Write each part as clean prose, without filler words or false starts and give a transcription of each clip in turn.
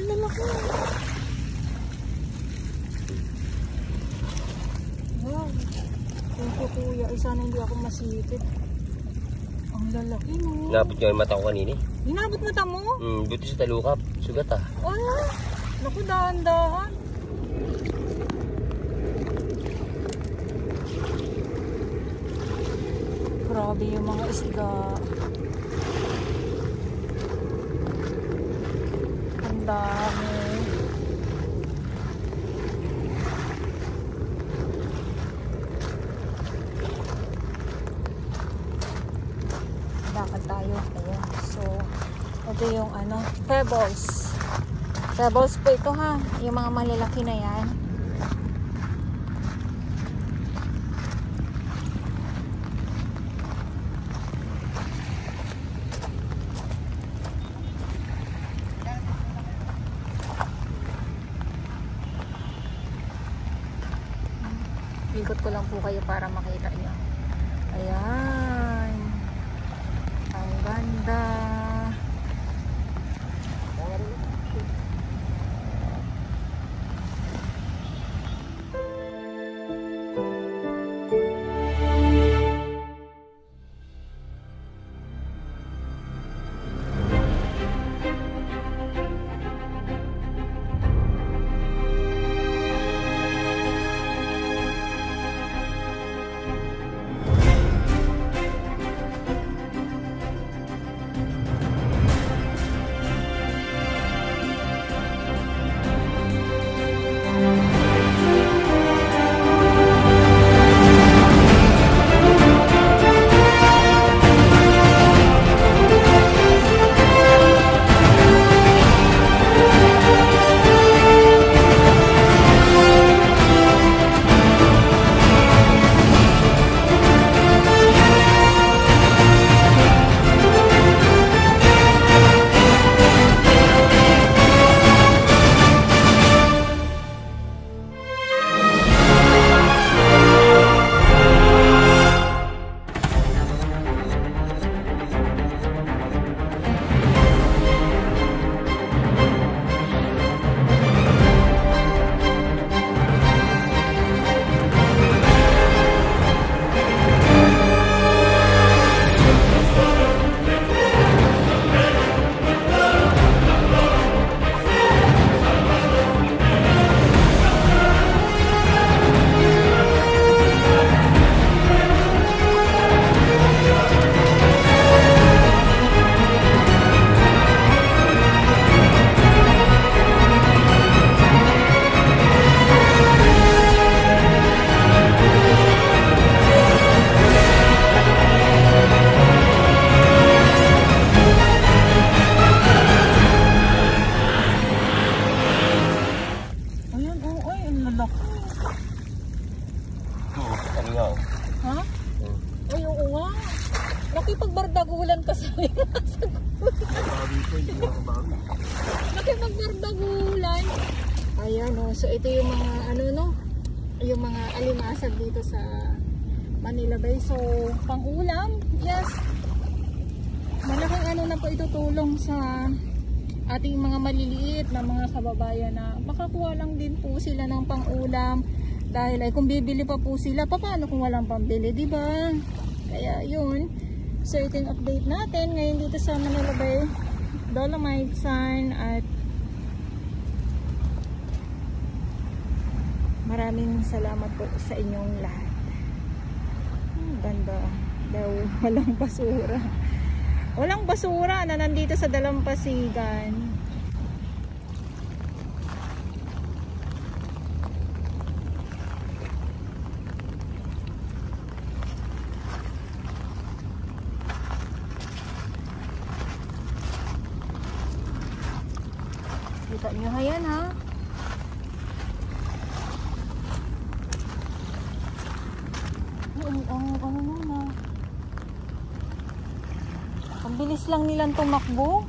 Ang lalaki. Wow. Thank you kuya. Ay sana hindi ako masipit. Ang lalaki no. Inabot nga yung mata ko kanina. Inabot mata mo? Buti sa talukap. Sugat ah. Wala. Naku, dahan-dahan. Grabe yung mga isda. Ang dami. Lakad tayo. Ayan. So, ito yung ano, pebbles. Pebbles po ito ha. Yung mga malalaki na yan. Ikot ko lang po kayo para makita nyo. Ayan. Ang ganda. Nakipagbardagulan ka sa Nakipagbardagulan. Ayan o. So ito yung mga ano no. Yung mga alimasag dito sa Manila Bay. So pang-ulam. Yes. Malaking ano na po itutulong sa ating mga maliliit na mga kababayan na makakuha lang din po sila ng pang-ulam. Dahil ay kung bibili pa po sila, paano kung walang pambili, di ba? Kaya yun. So ito yung update natin ngayon dito sa Manila Bay, Dolomite Sand, at maraming salamat po sa inyong lahat. Ganda daw, walang basura. Walang basura na nandito sa Dalampasigan. Kita nyo yan ha. Ang bilis lang nilang tumakbo.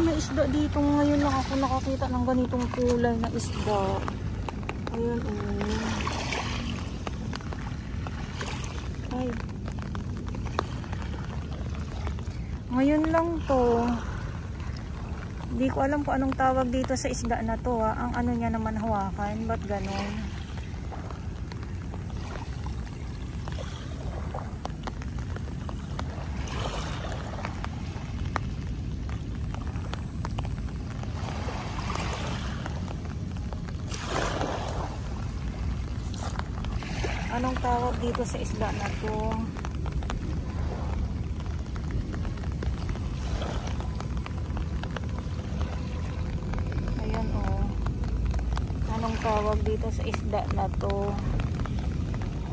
may isda dito. Ngayon lang ako nakakita ng ganitong kulay na isda. Ayun, ay. Ngayon lang to. Hindi ko alam kung anong tawag dito sa isda na to. Ang ano niya naman hawakan. Ba't ganon? Anong tawag dito sa isda na to? Ayan oh. Anong tawag dito sa isda na to?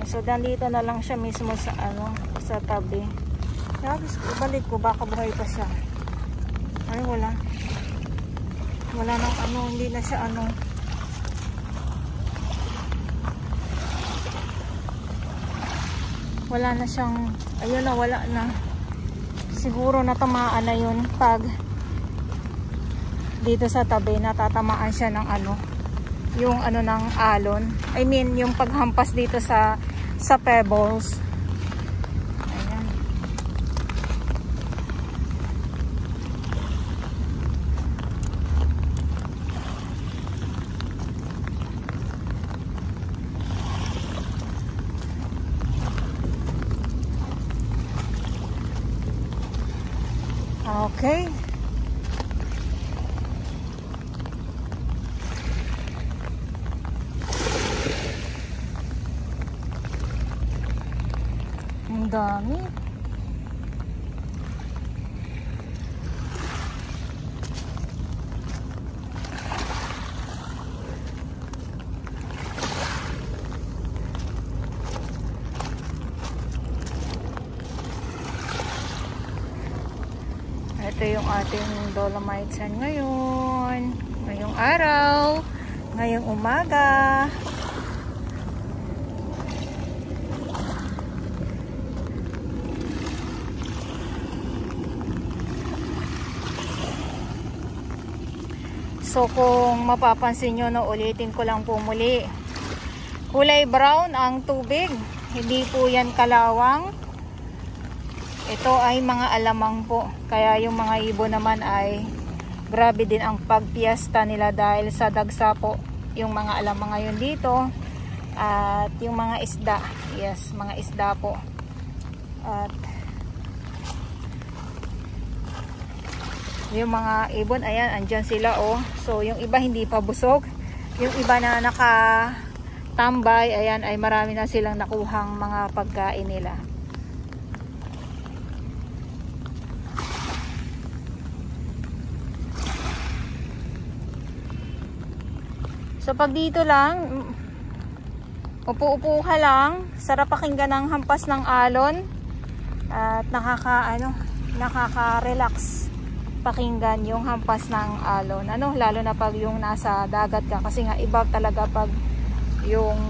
So dito na lang siya mismo sa ano, sa tabi. Tapos ibalik ko, baka buhay pa siya. Ay wala. Wala nang ano, hindi na siya ano. Wala na siyang, ayun na, wala na. Siguro natamaan na yun pag dito sa tabi, natatamaan siya ng ano, yung ano ng alon. I mean, yung paghampas dito sa pebbles. Ayan. Okay. Ang dami. Ito yung ating dolomite sand ngayon. Ngayong araw. Ngayong umaga. So kung mapapansin nyo, no, ulitin ko lang po muli. Kulay brown ang tubig. Hindi po yan kalawang. Ito ay mga alamang po. Kaya yung mga ibon naman ay grabe din ang pagpiesta nila dahil sa dagsa po yung mga alamang ngayon dito. At yung mga isda. Yes, mga isda po. At yung mga ibon, ayan, andyan sila oh. So yung iba hindi pa busog. Yung iba na nakatambay, ayan, ay marami na silang nakuhang mga pagkain nila. So pag dito lang, upo-upo ka lang, sarap pakinggan ng hampas ng alon at nakaka-relax pakinggan yung hampas ng alon. Lalo na pag yung nasa dagat ka, kasi nga iba talaga pag yung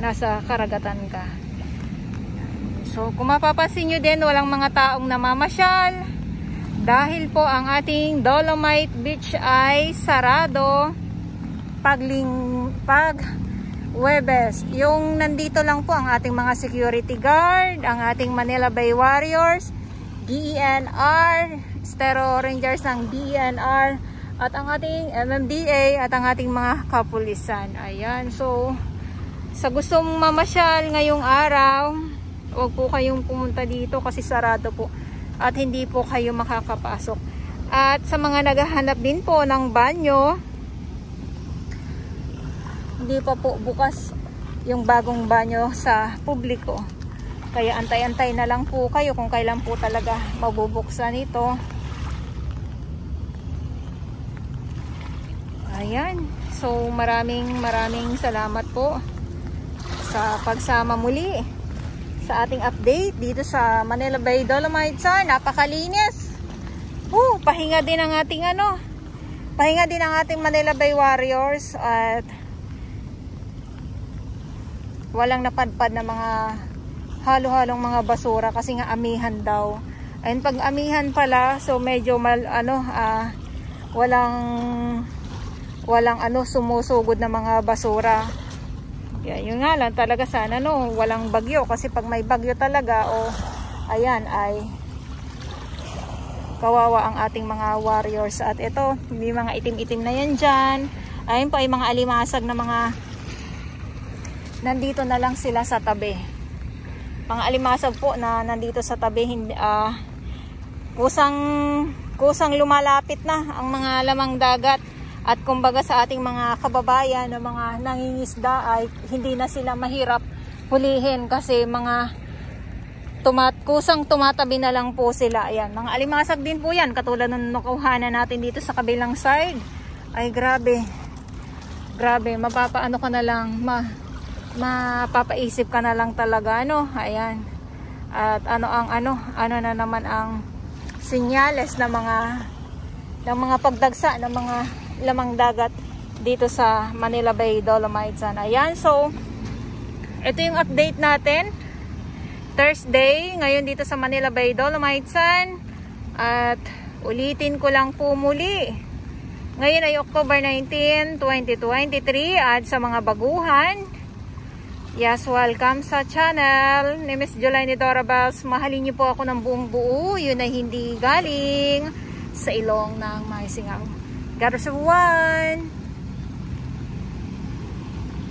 nasa karagatan ka. So kung mapapansin nyo din, walang mga taong namamasyal dahil po ang ating Dolomite Beach ay sarado pag Huwebes. Yung nandito lang po ang ating mga security guard, ang ating Manila Bay Warriors, DENR, Estero Rangers ng DENR, at ang ating MMDA at ang ating mga kapulisan. Ayan, so sa gustong mamasyal ngayong araw, huwag po kayong pumunta dito kasi sarado po at hindi po kayo makakapasok. At sa mga naghahanap din po ng banyo, hindi pa po bukas yung bagong banyo sa publiko. Kaya antay-antay na lang po kayo kung kailan po talaga mabubuksan ito. Ayan. So maraming salamat po sa pagsama muli sa ating update dito sa Manila Bay Dolomite Sand. Napakalinis. Pahinga din ang ating pahinga din ang ating Manila Bay Warriors at walang napadpad na mga halo-halong mga basura kasi nga amihan daw. Ayun, pag amihan pala, so medyo walang ano sumusugod na mga basura. Yun nga lang talaga sana no, walang bagyo kasi pag may bagyo talaga ayan ay kawawa ang ating mga warriors. At ito, may mga itim-itim na yan dyan. Ayun po ay mga alimasag na mga nandito na lang sila sa tabi. Mga alimasag po na nandito sa tabi, kusang lumalapit na ang mga lamang dagat. At kumbaga sa ating mga kababayan na mga nangingisda ay hindi na sila mahirap hulihin kasi mga kusang tumatabi na lang po sila. Ayan, mga alimasag din po yan katulad ng nakuhanan natin dito sa kabilang side. Ay grabe, mapapaano ka na lang, mapapaisip ka na lang talaga ano. Ayan, at ano na naman ang sinyales ng mga pagdagsa ng mga lamang dagat dito sa Manila Bay Dolomites. Ayan, so ito yung update natin Thursday ngayon dito sa Manila Bay Dolomites. At ulitin ko lang po muli, ngayon ay October 19, 2023. At sa mga baguhan, yes, welcome sa channel ni Miss Jolaine Dorabels. Mahalin niyo po ako ng buong buo, yun ay hindi galing sa ilong ng Maisingaw. God bless everyone.